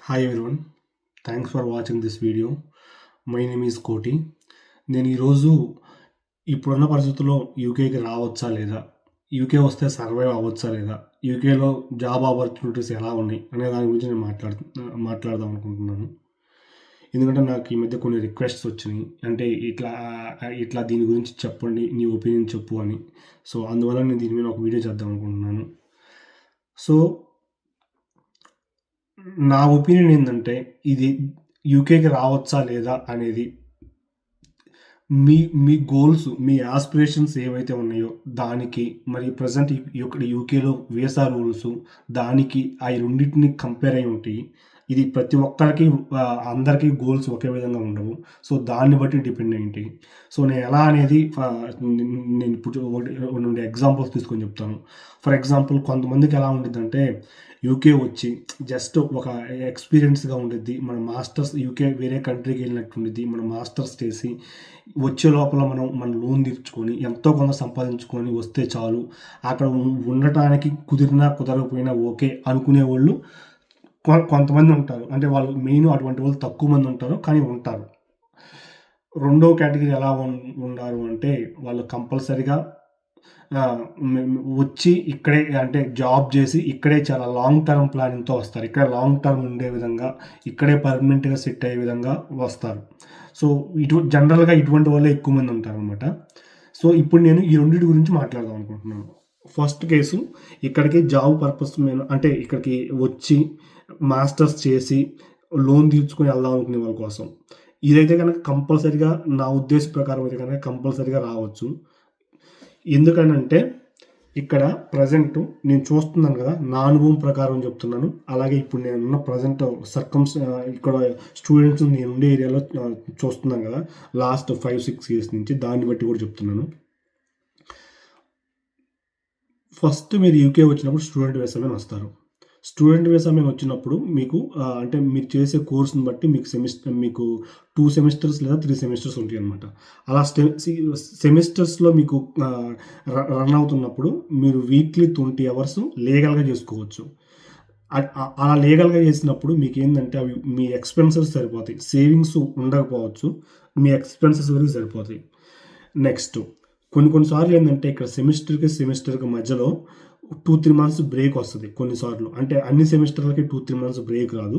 Hi everyone, thanks for watching this video. My name is కోటి. నేను ఈరోజు ఇప్పుడున్న పరిస్థితుల్లో యూకేకి రావచ్చా లేదా, యూకే వస్తే సర్వైవ్ అవ్వచ్చా లేదా, యూకేలో జాబ్ ఆపర్చునిటీస్ ఎలా ఉన్నాయి అనే దాని గురించి నేను మాట్లాడదాం అనుకుంటున్నాను. ఎందుకంటే నాకు ఈ మధ్య కొన్ని రిక్వెస్ట్స్ వచ్చినాయి, అంటే ఇట్లా దీని గురించి చెప్పండి, నీ ఒపీనియన్ చెప్పు అని. సో అందువల్ల నేను దీని మీద ఒక వీడియో చేద్దాం అనుకుంటున్నాను. సో నా ఒపీనియన్ ఏంటంటే, ఇది యూకేకి రావచ్చా లేదా అనేది మీ మీ గోల్స్, మీ ఆస్పిరేషన్స్ ఏవైతే ఉన్నాయో దానికి, మరి ప్రజెంట్ ఇక్కడ యూకేలో వీసా రూల్స్ దానికి ఆ రెండింటిని కంపేర్ అయి ఉంటాయి. ఇది ప్రతి ఒక్కరికి అందరికీ గోల్స్ ఒకే విధంగా ఉండవు. సో దాన్ని బట్టి డిపెండ్ అయి ఉంటాయి. సో నేను ఎలా అనేది నేను ఇప్పుడు రెండు ఎగ్జాంపుల్స్ తీసుకొని చెప్తాను. ఫర్ ఎగ్జాంపుల్, కొంతమందికి ఎలా ఉంటుందంటే, యూకే వచ్చి జస్ట్ ఒక ఎక్స్పీరియన్స్గా ఉండిద్ది. మన మాస్టర్స్ యూకే వేరే కంట్రీకి వెళ్ళినట్టు ఉండిద్ది. మనం మాస్టర్స్ చేసి వచ్చే లోపల మన లోన్ తీర్చుకొని ఎంతో కొంత సంపాదించుకొని వస్తే చాలు, అక్కడ ఉండటానికి కుదిరినా కుదరకపోయినా ఓకే అనుకునే వాళ్ళు కొంతమంది ఉంటారు. అంటే వాళ్ళు మెయిన్ అటువంటి వాళ్ళు తక్కువ మంది ఉంటారు, కానీ ఉంటారు. రెండో కేటగిరీ ఎలా ఉన్నారు అంటే, వాళ్ళు కంపల్సరిగా వచ్చి ఇక్కడే, అంటే జాబ్ చేసి ఇక్కడే చాలా లాంగ్ టర్మ్ ప్లానింగ్తో వస్తారు. ఇక్కడ లాంగ్ టర్మ్ ఉండే విధంగా, ఇక్కడే పర్మనెంట్గా సెట్ అయ్యే విధంగా వస్తారు. సో జనరల్గా ఇటువంటి వాళ్ళే ఎక్కువ మంది ఉంటారు అనమాట. సో ఇప్పుడు నేను ఈ రెండింటి గురించి మాట్లాడదాం అనుకుంటున్నాను. ఫస్ట్ కేసు, ఇక్కడికి జాబ్ పర్పస్ మీద, అంటే ఇక్కడికి వచ్చి మాస్టర్స్ చేసి లోన్ తీర్చుకొని వెళ్దాం అనుకునే వాళ్ళ కోసం. ఇదైతే కనుక కంపల్సరిగా, నా ఉద్దేశ ప్రకారం అయితే కనుక కంపల్సరిగా రావచ్చు. ఎందుకనంటే, ఇక్కడ ప్రజెంట్ నేను చూస్తున్నాను కదా, నా అనుభవం ప్రకారం చెప్తున్నాను. అలాగే ఇప్పుడు నేను ఉన్న ప్రజెంట్ ఇక్కడ స్టూడెంట్స్ నేను ఉండే ఏరియాలో చూస్తున్నాను కదా, లాస్ట్ 5-6 years నుంచి, దాన్ని బట్టి కూడా చెప్తున్నాను. ఫస్ట్ మీరు యూకే వచ్చినప్పుడు స్టూడెంట్ వీసా మీద వస్తారు. స్టూడెంట్ వీసా మీద వచ్చినప్పుడు మీకు అంటే మీరు చేసే కోర్సుని బట్టి మీకు 2 సెమిస్టర్స్ లేదా 3 సెమిస్టర్స్ ఉంటాయి అనమాట. అలా సెమిస్టర్స్లో మీకు రన్ అవుతున్నప్పుడు మీరు వీక్లీ 20 hours లీగల్గా చేసుకోవచ్చు. అలా లీగల్గా చేసినప్పుడు మీకు ఏంటంటే, అవి మీ ఎక్స్పెన్సెస్ సరిపోతాయి. సేవింగ్స్ ఉండకపోవచ్చు, మీ ఎక్స్పెన్సెస్ వరకు సరిపోతాయి. నెక్స్ట్, కొన్నిసార్లు ఏంటంటే, ఇక్కడ సెమిస్టర్కి మధ్యలో 2-3 months బ్రేక్ వస్తుంది కొన్నిసార్లు. అంటే అన్ని సెమిస్టర్లకి 2-3 months బ్రేక్ రాదు.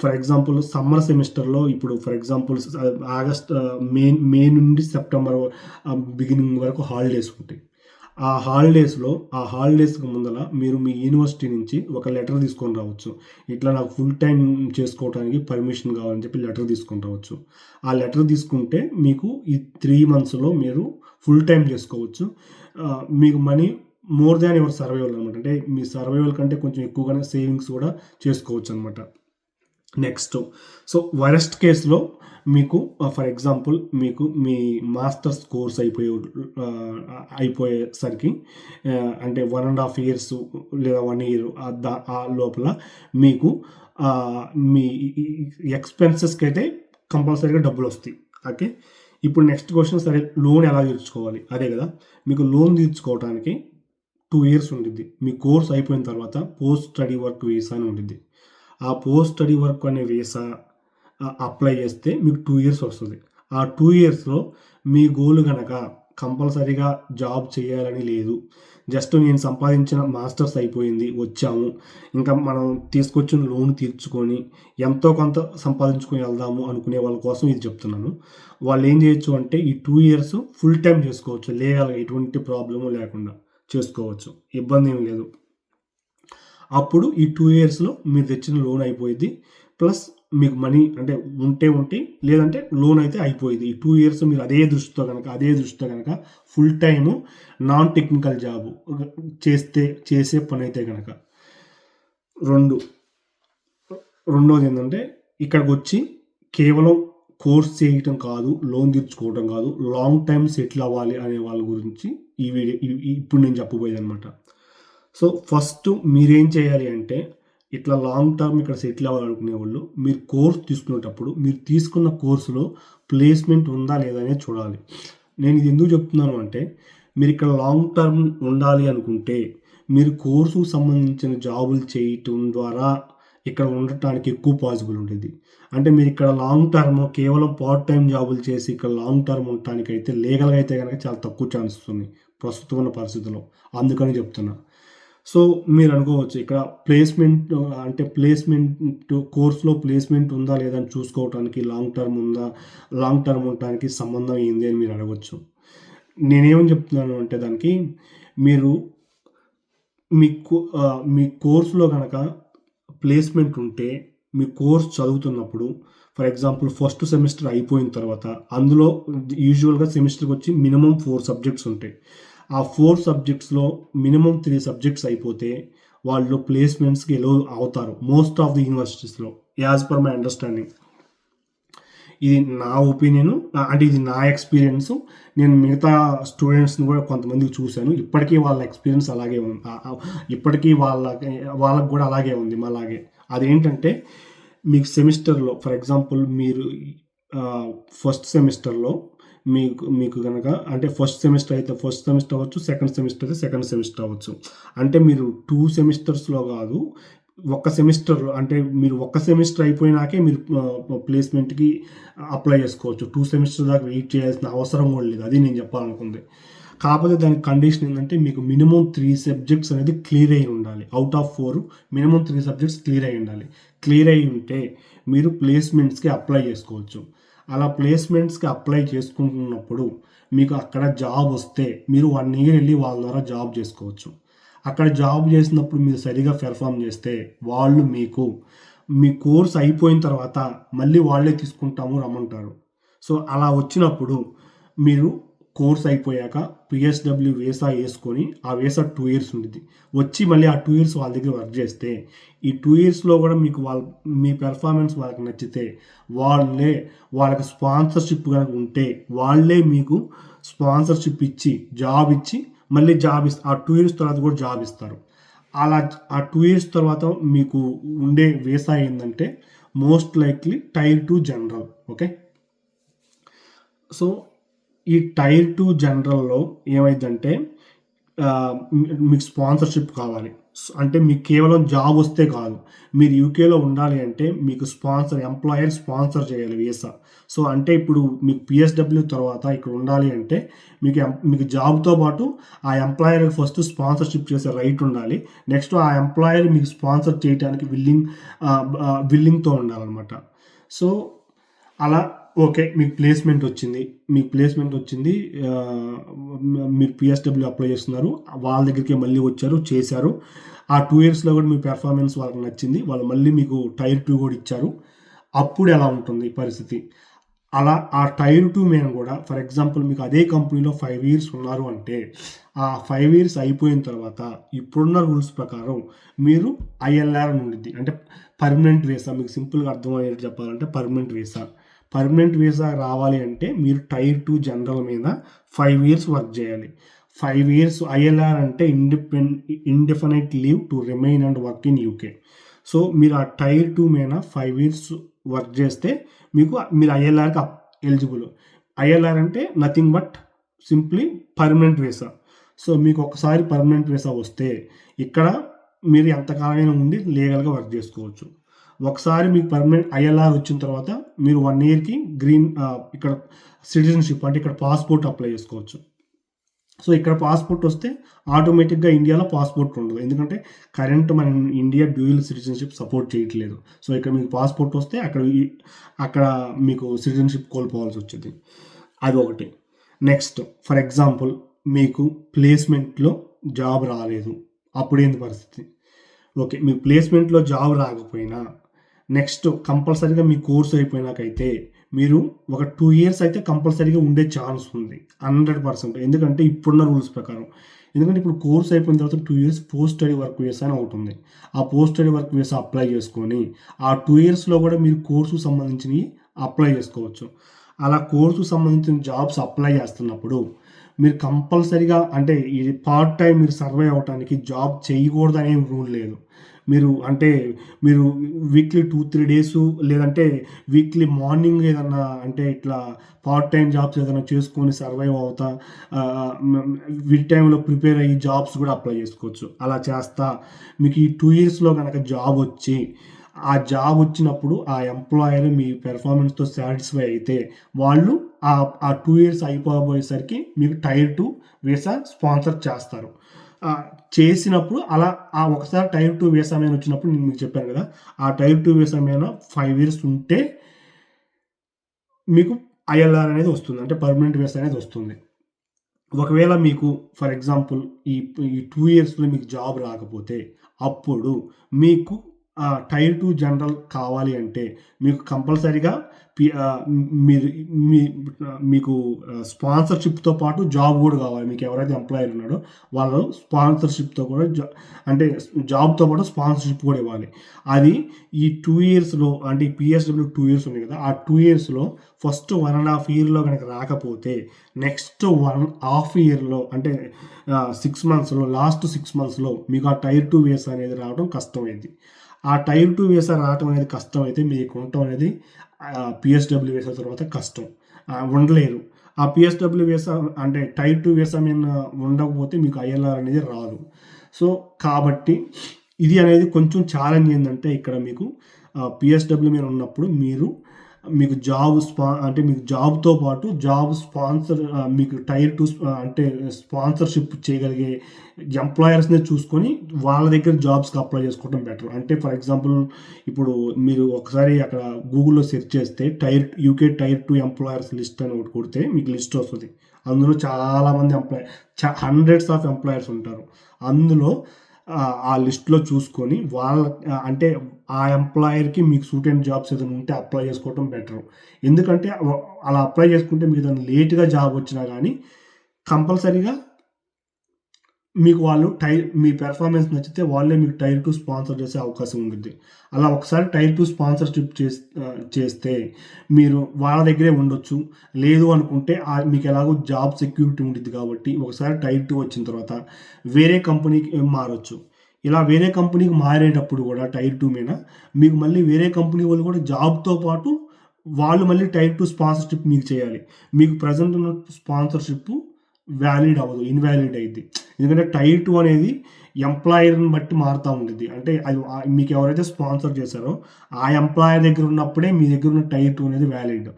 ఫర్ ఎగ్జాంపుల్, సమ్మర్ సెమిస్టర్లో ఇప్పుడు ఫర్ ఎగ్జాంపుల్ ఆగస్ట్, మే నుండి సెప్టెంబర్ బిగినింగ్ వరకు హాలిడేస్ ఉంటాయి. ఆ హాలిడేస్కి ముందర మీరు మీ యూనివర్సిటీ నుంచి ఒక లెటర్ తీసుకొని రావచ్చు. ఇట్లా నాకు ఫుల్ టైం చేసుకోవడానికి పర్మిషన్ కావాలని చెప్పి లెటర్ తీసుకొని రావచ్చు. ఆ లెటర్ తీసుకుంటే మీకు ఈ 3 monthsలో మీరు ఫుల్ టైం చేసుకోవచ్చు. మీకు money more than your survival అనమాట. అంటే మీ సర్వైవల్ కంటే కొంచెం ఎక్కువగానే సేవింగ్స్ కూడా చేసుకోవచ్చు అనమాట. నెక్స్ట్, సో వరస్ట్ కేసులో మీకు ఫర్ ఎగ్జాంపుల్, మీకు మీ మాస్టర్స్ కోర్స్ అయిపోయేసరికి, అంటే 1.5 years లేదా 1 year ఆ లోపల మీకు మీ ఎక్స్పెన్సెస్కి అయితే కంపల్సరీగా డబ్బులు వస్తాయి. ఓకే, ఇప్పుడు నెక్స్ట్ క్వశ్చన్, సరే లోన్ ఎలా తీర్చుకోవాలి, అదే కదా. మీకు లోన్ తీర్చుకోవడానికి 2 years ఉంటుంది. మీ కోర్స్ అయిపోయిన తర్వాత పోస్ట్ స్టడీ వర్క్ వీసా అని ఉంటుంది. ఆ పోస్ట్ స్టడీ వర్క్ అనే వీసా అప్లై చేస్తే మీకు 2 years వస్తుంది. ఆ 2 yearsలో మీ గోల్ కనుక కంపల్సరీగా జాబ్ చేయాలని లేదు, జస్ట్ నేను సంపాదించిన మాస్టర్స్ అయిపోయింది, వచ్చాము, ఇంకా మనం తీసుకొచ్చిన లోన్ తీర్చుకొని ఎంతో కొంత సంపాదించుకొని వెళ్దాము అనుకునే వాళ్ళ కోసం ఇది చెప్తున్నాను. వాళ్ళు ఏం చేయొచ్చు అంటే, ఈ 2 years ఫుల్ టైం చేసుకోవచ్చు, లీగల్గా ఎటువంటి ప్రాబ్లము లేకుండా చేసుకోవచ్చు, ఇబ్బంది ఏమి లేదు. అప్పుడు ఈ 2 yearsలో మీరు తెచ్చిన లోన్ అయిపోయింది, ప్లస్ మీకు మనీ అంటే ఉంటే లేదంటే లోన్ అయితే అయిపోయింది. ఈ 2 years మీరు అదే దృష్టితో కనుక full time non technical job చేసే పని అయితే కనుక. రెండోది ఏంటంటే, ఇక్కడికి వచ్చి కేవలం కోర్స్ చేయటం కాదు, లోన్ తీర్చుకోవటం కాదు, లాంగ్ టైం సెటిల్ అవ్వాలి అనే వాళ్ళ గురించి ఈ వీడియో ఇప్పుడు నేను చెప్పబోయేది అనమాట. సో ఫస్ట్ మీరేం చేయాలి అంటే, ఇట్లా లాంగ్ టర్మ్ ఇక్కడ సెటిల్ అవ్వాలనుకునే వాళ్ళు, మీరు కోర్స్ తీసుకునేటప్పుడు మీరు తీసుకున్న కోర్సులో ప్లేస్మెంట్ ఉందా లేదా అనేది చూడాలి. నేను ఇది ఎందుకు చెప్తున్నాను అంటే, మీరు ఇక్కడ లాంగ్ టర్మ్ ఉండాలి అనుకుంటే, మీరు కోర్సుకు సంబంధించిన జాబులు చేయటం ద్వారా ఇక్కడ ఉండటానికి ఎక్కువ పాసిబుల్ ఉంటుంది. అంటే మీరు ఇక్కడ లాంగ్ టర్మ్ కేవలం పార్ట్ టైమ్ జాబులు చేసి ఇక్కడ లాంగ్ టర్మ్ ఉండటానికైతే లీగల్‌గా అయితే గనక చాలా తక్కువ ఛాన్సెస్ ఉన్నాయి. ప్రస్తుతం ఉన్న పరిస్థితిలో. అందుకని చెప్తున్నా. సో మీరు అనుకోవచ్చు ఇక్కడ ప్లేస్‌మెంట్ అంటే ప్లేస్‌మెంట్ కోర్స్‌లో ప్లేస్‌మెంట్ ఉందా లేదా అని చూసుకోవటానికి లాంగ్ టర్మ్ ఉందా? లాంగ్ టర్మ్ ఉండటానికి సంబంధం ఏంది అని మీరు అడగొచ్చు. నేనేమని చెప్తున్నాను అంటే దానికి మీరు మీ కోర్స్‌లో గనక ప్లేస్‌మెంట్ ఉంటే, మీ కోర్స్ చదువుతున్నప్పుడు ఫర్ ఎగ్జాంపుల్ ఫస్ట్ సెమిస్టర్ అయిపోయిన తర్వాత అందులో యూజువల్‌గా సెమిస్టర్‌కొచ్చి మినిమమ్ 4 సబ్జెక్ట్స్ ఉంటాయి. ఆ 4 సబ్జెక్ట్స్‌లో మినిమమ్ 3 సబ్జెక్ట్స్ అయిపోతే వాళ్ళు ప్లేస్‌మెంట్స్‌కి ఎలో అవుతారు. మోస్ట్ ఆఫ్ ది యూనివర్సిటీస్‌లో యాస్ పర్ మై అండర్‌స్టాండింగ్. ఇది నా ఒపీనియను. అంటే ఇది నా ఎక్స్‌పీరియన్సు. నేను మిగతా స్టూడెంట్స్‌ని కూడా కొంతమందికి చూసాను. ఇప్పటికీ వాళ్ళ ఎక్స్‌పీరియన్స్ అలాగే ఉంది. ఇప్పటికీ వాళ్ళకి కూడా అలాగే ఉంది మాలాగే. అదేంటంటే మీకు సెమిస్టర్‌లో ఫర్ ఎగ్జాంపుల్ మీరు ఫస్ట్ సెమిస్టర్‌లో మీకు గనక అంటే ఫస్ట్ సెమిస్టర్ అయితే ఫస్ట్ సెమిస్టర్ అవ్వచ్చు. సెకండ్ సెమిస్టర్ అయితే సెకండ్ సెమిస్టర్ అవ్వచ్చు. అంటే మీరు 2 సెమిస్టర్స్‌లో కాదు. ఒక్క సెమిస్టర్‌లో అంటే మీరు ఒక్క సెమిస్టర్ అయిపోయినాకే మీరు ప్లేస్‌మెంట్‌కి అప్లై చేసుకోవచ్చు. 2 సెమిస్టర్ దాకా వెయిట్ చేయాల్సిన అవసరం కూడా లేదు. అది నేను చెప్పాలనుకుంది. కాకపోతే దానికి కండిషన్ ఏందంటే మీకు మినిమమ్ 3 సబ్జెక్ట్స్ అనేది క్లియర్ అయ్యి ఉండాలి. Out of 4 minimum 3 subjects clear అయ్యి ఉండాలి. క్లియర్ అయ్యి ఉంటే మీరు ప్లేస్‌మెంట్స్‌కి అప్లై చేసుకోవచ్చు. అలా ప్లేస్‌మెంట్స్‌కి అప్లై చేసుకుంటున్నప్పుడు మీకు అక్కడ జాబ్ వస్తే మీరు 1 ఇయర్ ఎళ్లి వాళ్ళ ద్వారా జాబ్ చేసుకోవచ్చు. అక్కడ జాబ్ చేసినప్పుడు మీరు సరిగ్గా పెర్ఫార్మ్ చేస్తే వాళ్ళు మీ కోర్స్ అయిపోయిన తర్వాత మళ్ళీ వాళ్ళే తీసుకుంటాము రమ్మంటారు. సో, అలా వచ్చినప్పుడు మీరు కోర్స్ అయిపోయాక పీఎస్‌డబ్ల్యూ వీసా యేసుకొని ఆ వీసా 2 ఇయర్స్ ఉండిద్ది. వచ్చి మళ్ళీ ఆ 2 ఇయర్స్ వాళ్ళ దగ్గర వర్క్ చేస్తే ఈ 2 ఇయర్స్‌లో కూడా మీకు మీ పెర్ఫార్మెన్స్ వాళ్ళకి నచ్చితే వాళ్ళకి స్పాన్సర్‌షిప్ గనక ఉంటే వాళ్ళే మీకు స్పాన్సర్‌షిప్ ఇచ్చి జాబ్ ఇచ్చి మళ్ళీ ఆ 2 ఇయర్స్ తర్వాత కూడా జాబ్ ఇస్తారు. అలా ఆ 2 ఇయర్స్ తర్వాత మీకు ఉండే వీసా ఏందంటే most likely tier 2 general. Okay. So, ఈ టైర్ 2 జనరల్‌లో ఏమైద్దంటే మీకు స్పాన్సర్‌షిప్ కావాలి. అంటే మీకు కేవలం జాబ్ వస్తే కాదు. మీరు యూకేలో ఉండాలి అంటే మీకు ఎంప్లాయర్ స్పాన్సర్ చేయాలి వీసా. సో, అంటే ఇప్పుడు మీకు పీఎస్‌డబ్ల్యూ తర్వాత ఇక్కడ ఉండాలి అంటే మీకు జాబ్‌తో పాటు ఆ ఎంప్లాయర్‌కి ఫస్ట్ స్పాన్సర్‌షిప్ చేసే రైట్ ఉండాలి. నెక్స్ట్ ఆ ఎంప్లాయర్ మీకు స్పాన్సర్ చేయటానికి విల్లింగ్‌తో ఉండాలనమాట. సో, అలా ఓకే. మీకు ప్లేస్‌మెంట్ వచ్చింది. మీరు పీఎస్‌డబ్ల్యూ అప్లై చేస్తున్నారు. వాళ్ళ దగ్గరికే మళ్ళీ వచ్చారు, చేశారు. ఆ 2 ఇయర్స్‌లో కూడా మీ పెర్ఫార్మెన్స్ వాళ్ళకి నచ్చింది. వాళ్ళు మళ్ళీ మీకు టైర్ 2 కూడా ఇచ్చారు. అప్పుడు ఎలా ఉంటుంది పరిస్థితి? అలా ఆ టైర్ 2 మెయిన్ కూడా ఫర్ ఎగ్జాంపుల్ మీకు అదే కంపెనీలో 5 ఇయర్స్ ఉన్నారు అంటే, ఆ 5 ఇయర్స్ అయిపోయిన తర్వాత ఇప్పుడున్న రూల్స్ ప్రకారం మీరు ఐఎల్ఆర్ అని ఉండిద్ది. అంటే పర్మనెంట్ వీసా. మీకు సింపుల్‌గా అర్థమయ్యేట్టు చెప్పాలంటే పర్మనెంట్ వీసా. పర్మనెంట్ వీసా రావాలి అంటే మీరు టైర్ 2 జనరల్ మీద 5 ఇయర్స్ వర్క్ చేయాలి. 5 ఇయర్స్ ఐఎల్ఆర్ అంటే indefinite leave to remain and work in UK. So, మీరు ఆ టైర్ 2 మీద 5 ఇయర్స్ వర్క్ చేస్తే మీరు ఐఎల్ఆర్‌కి ఎలిజిబుల్. ఐఎల్ఆర్ అంటే nothing but simply permanent visa. So, మీకు ఒకసారి పర్మనెంట్ వీసా వస్తే ఇక్కడ మీరు ఎంతకాలమైనా ఉండి లీగల్‌గా వర్క్ చేసుకోవచ్చు. ఒకసారి మీకు పర్మనెంట్ ఐఎల్ఆర్ వచ్చిన తర్వాత మీరు 1 ఇయర్‌కి ఇక్కడ సిటిజన్‌షిప్ అంటే ఇక్కడ పాస్‌పోర్ట్ అప్లై చేసుకోవచ్చు. సో, ఇక్కడ పాస్‌పోర్ట్ వస్తే ఆటోమేటిక్‌గా ఇండియాలో పాస్‌పోర్ట్ ఉండదు. ఎందుకంటే మన ఇండియా డ్యూయల్ సిటిజన్‌షిప్ సపోర్ట్ చేయట్లేదు. సో, ఇక్కడ మీకు పాస్‌పోర్ట్ వస్తే అక్కడ మీకు సిటిజన్‌షిప్ కోల్పోవాల్సి వచ్చిద్ది. అదొకటి. నెక్స్ట్ ఫర్ ఎగ్జాంపుల్ మీకు ప్లేస్‌మెంట్‌లో జాబ్ రాలేదు. అప్పుడేంది పరిస్థితి? ఓకే. మీకు ప్లేస్‌మెంట్‌లో జాబ్ రాకపోయినా నెక్స్ట్ కంపల్సరీగా మీ కోర్స్ అయిపోయినాకైతే మీరు ఒక 2 ఇయర్స్ అయితే కంపల్సరీగా ఉండే ఛాన్స్ ఉంది. 100%. ఎందుకంటే ఇప్పుడున్న రూల్స్ ప్రకారం. ఎందుకంటే ఇప్పుడు కోర్స్ అయిపోయిన తర్వాత 2 years post study work visa అని ఒకటుంది. ఆ post study work visa apply చేసుకొని ఆ 2 ఇయర్స్‌లో కూడా మీరు కోర్సుకు సంబంధించినవి అప్లై చేసుకోవచ్చు. అలా కోర్సుకు సంబంధించిన జాబ్స్ అప్లై చేస్తున్నప్పుడు మీరు కంపల్సరీగా అంటే ఇది పార్ట్ టైమ్ మీరు సర్వైవ్ అవ్వటానికి జాబ్ చేయకూడదనే రూల్ లేదు. మీరు వీక్లీ 2-3 డేసు లేదంటే వీక్లీ మార్నింగ్ ఏదన్నా అంటే ఇట్లా పార్ట్ టైమ్ జాబ్స్ ఏదైనా చేసుకొని సర్వైవ్ అవుతా వీక్ టైమ్‌లో ప్రిపేర్ అయ్యి జాబ్స్ కూడా అప్లై చేసుకోవచ్చు. అలా చేస్తా మీకు ఈ 2 ఇయర్స్‌లో గనక జాబ్ వచ్చి ఆ జాబ్ వచ్చినప్పుడు ఆ ఎంప్లాయర్ మీ పెర్ఫార్మెన్స్‌తో సాటిస్ఫై అయితే వాళ్ళు ఆ 2 ఇయర్స్ అయిపోబోయేసరికి మీకు టైర్ 2 వీసా స్పాన్సర్ చేస్తారు. చేసినప్పుడు అలా ఒకసారి టైర్ 2 వీసా మీద వచ్చినప్పుడు నేను మీకు చెప్పాను కదా! ఆ టైర్ 2 వీసా మీద 5 ఇయర్స్ ఉంటే మీకు ఐఎల్ఆర్ అనేది వస్తుంది. అంటే పర్మనెంట్ వీసా అనేది వస్తుంది. ఒకవేళ మీకు ఫర్ ఎగ్జాంపుల్ ఈ ఈ 2 ఇయర్స్‌లో మీకు జాబ్ రాకపోతే అప్పుడు మీకు టైర్ 2 జనరల్ కావాలి అంటే మీకు కంపల్సరీగా మీరు మీ మీకు స్పాన్సర్‌షిప్‌తో పాటు జాబ్ గూడా కావాలి. మీకు ఎవరైతే ఎంప్లాయర్ ఉన్నాడో వాళ్ళు స్పాన్సర్‌షిప్‌తో కూడా అంటే జాబ్‌తో పాటు స్పాన్సర్‌షిప్ కూడా ఇవ్వాలి. అది ఈ 2 ఇయర్స్‌లో అంటే ఈ పీఎస్‌డబ్ల్యూ 2 ఇయర్స్ ఉంది కదా! ఆ 2 ఇయర్స్‌లో ఫస్ట్ 1½ ఇయర్‌లో గనక రాకపోతే నెక్స్ట్ 1½ ఇయర్‌లో అంటే 6 మంత్స్‌లో లాస్ట్ 6 మంత్స్‌లో మీకు ఆ టైర్ 2 వీసా అనేది రావడం కష్టమైద్ది. ఆ టైర్ 2 వీసా రావటం అనేది కష్టమైతే మీకు ఉండటం అనేది పీఎస్‌డబ్ల్యూ వీసా తర్వాత కష్టం. ఉండలేరు. ఆ పీఎస్‌డబ్ల్యూ వీసా అంటే టైర్ 2 వీసా మీద ఉండకపోతే మీకు ఐఎల్ఆర్ అనేది రాదు. సో, కాబట్టి ఇది అనేది కొంచెం ఛాలెంజ్ ఏందంటే ఇక్కడ మీకు పీఎస్‌డబ్ల్యూ మీద ఉన్నప్పుడు మీకు అంటే మీకు జాబ్‌తో పాటు జాబ్ స్పాన్సర్ మీకు టైర్ 2 అంటే స్పాన్సర్‌షిప్ చేయగలిగే ఎంప్లాయర్స్‌నే చూసుకొని వాళ్ళ దగ్గర జాబ్స్‌కి అప్లై చేసుకోవడం బెటర్. అంటే ఫర్ ఎగ్జాంపుల్ ఇప్పుడు మీరు ఒకసారి అక్కడ గూగుల్‌లో సెర్చ్ చేస్తే యూకే టైర్ 2 ఎంప్లాయర్స్ లిస్ట్ అని ఒకటి కొడితే మీకు లిస్ట్ వస్తది. అందులో చాలామంది హండ్రెడ్స్ ఆఫ్ ఎంప్లాయర్స్ ఉంటారు. అందులో ఆ లిస్ట్‌లో చూసుకొని అంటే ఆ ఎంప్లాయర్‌కి మీకు సూట్ అయిన జాబ్స్ ఏదైనా ఉంటే అప్లై చేసుకోవడం బెటరు. ఎందుకంటే అలా అప్లై చేసుకుంటే మీకు ఏదైనా లేట్‌గా జాబ్ వచ్చినా గానీ కంపల్సరీగా మీకు వాళ్ళు మీ పెర్ఫార్మెన్స్ నచ్చితే వాళ్ళే మీకు టైర్ 2 స్పాన్సర్ చేసే అవకాశం ఉండిద్ది. అలా ఒకసారి టైర్ 2 స్పాన్సర్‌షిప్ చేస్తే మీరు వాళ్ళ దగ్గరే ఉండొచ్చు. లేదు అనుకుంటే మీకు ఎలాగో జాబ్ సెక్యూరిటీ ఉండిద్ది కాబట్టి ఒకసారి టైర్ 2 వచ్చిన తర్వాత వేరే కంపెనీకి మారొచ్చు. ఇలా వేరే కంపెనీకి మారేటప్పుడు కూడా టైర్ 2 మీద మీకు మళ్ళీ వేరే కంపెనీ వాళ్ళు కూడా జాబ్‌తో పాటు వాళ్ళు మళ్ళీ టైర్ 2 స్పాన్సర్‌షిప్ మీకు చేయాలి. మీకు ప్రెజెంట్ ఉన్న స్పాన్సర్‌షిప్ వాలిడ్ అవ్వదు. ఇన్‌వాలిడ్ అయిద్ది. ఎందుకంటే టైర్ 2 అనేది ఎంప్లాయర్‌ని బట్టి మారుతా ఉండిద్ది. అంటే అది మీకు ఎవరైతే స్పాన్సర్ చేశారో ఆ ఎంప్లాయర్ దగ్గర ఉన్నప్పుడే మీ దగ్గర ఉన్న టైర్ 2 అనేది వాలిడ్.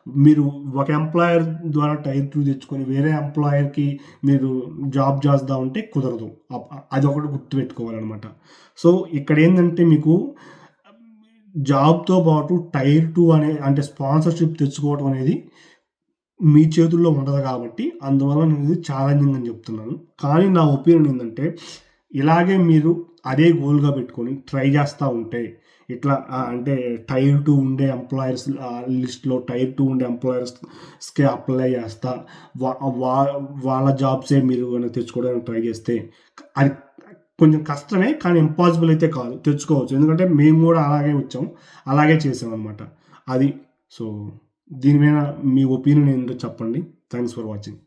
మీరు ఒక ఎంప్లాయర్ ద్వారా టైర్ 2 తెచ్చుకొని వేరే ఎంప్లాయర్‌కి మీరు జాబ్ చేద్దామంటే కుదరదు. అదొకటి గుర్తుపెట్టుకోవాలనమాట. సో, ఇక్కడేందంటే మీకు జాబ్‌తో పాటు టైర్ 2 అంటే స్పాన్సర్‌షిప్ తెచ్చుకోవడం అనేది మీ చేతుల్లో ఉండదు కాబట్టి, అందువల్ల నేనిది ఛాలెంజింగ్ అని జెప్తున్నాను. కానీ నా ఒపీనియన్ ఏందంటే, ఇలాగే మీరు అదే గోల్‌గా పెట్టుకొని ట్రై జేస్తా ఉంటే, ఇట్లా అంటే టైర్ 2 ఉండే ఎంప్లాయర్స్ లిస్ట్‌లో టైర్ 2 ఉండే ఎంప్లాయర్స్‌కి అప్లై జేస్తా, వా వా వాళ్ళ జాబ్సే మీరు గనక తెచ్చుకోవడానికి ట్రై జేస్తే, అది కొంచెం కష్టమే. కానీ ఇంపాసిబుల్ అయితే కాదు. తెచ్చుకోవచ్చు. ఎందుకంటే మేము గూడా అలాగే వచ్చాం. అలాగే చేసామనమాట. అది. సో, దీని మీద మీ ఒపీనియన్ ఏంటో చెప్పండి. Thanks for watching.